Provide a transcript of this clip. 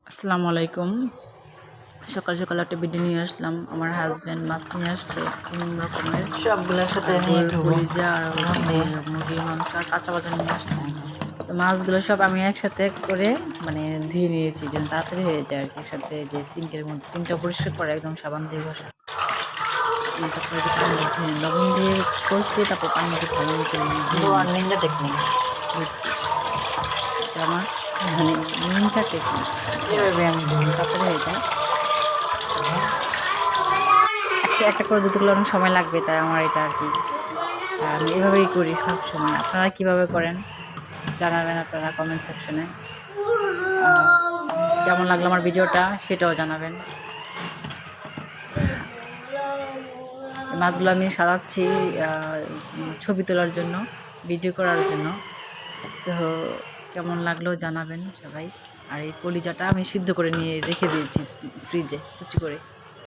আসসালামু আলাইকুম। সকাল সকাল একটা ভিডিও নিয়ে আসলাম। আমার হাজব্যান্ড মাছ নিয়ে আসছে 3 রকমের, সবগুলোর সাথে নিয়ে গরুর ধুবো। কলিজা আর হচ্ছে মুরগির মাংস আর কাঁচা বাজার নিয়ে আসছে। তো মাছগুলো সব আমি একসাথে করে ধুয়ে নিয়েছি যেন তাড়াতাড়ি হয়ে যায় আর কি। একসাথে যে সিঙ্কের মধ্যে, সিঙ্কটা পরিষ্কার করে একদম সাবান দিয়ে ঘষা। তারপরে যে পানি দিয়ে ধুয়ে লবণ দিয়ে কষলে তারপর পানি দিয়ে ভালো মতো ধুয়ে দোয়ার নিয়েছি। নিন্দা টেকনিক বুঝছি, এটা আমার নিনজা টেকনিক। এভাবে আমি ধুই। তাড়াতাড়ি হয়ে যায়। একটা করে দুটোগুলো অনেক সময় লাগবে, তাই আমার এটা আর কি আমি এভাবেই করি সব সময়। আপনারা কিভাবে করেন জানাবেন আপনারা কমেন্ট সেকশনে। কেমন লাগলো আমার ভিডিওটা সেটাও জানাবেন। মাছগুলো আমি সাজাচ্ছি ছবি তোলার জন্য, ভিডিও করার জন্য। তো কেমন লাগলো জানাবেন সবাই। আর এই কলিজাটা আমি সিদ্ধ করে নিয়ে রেখে দিয়েছি ফ্রিজে কুচি করে।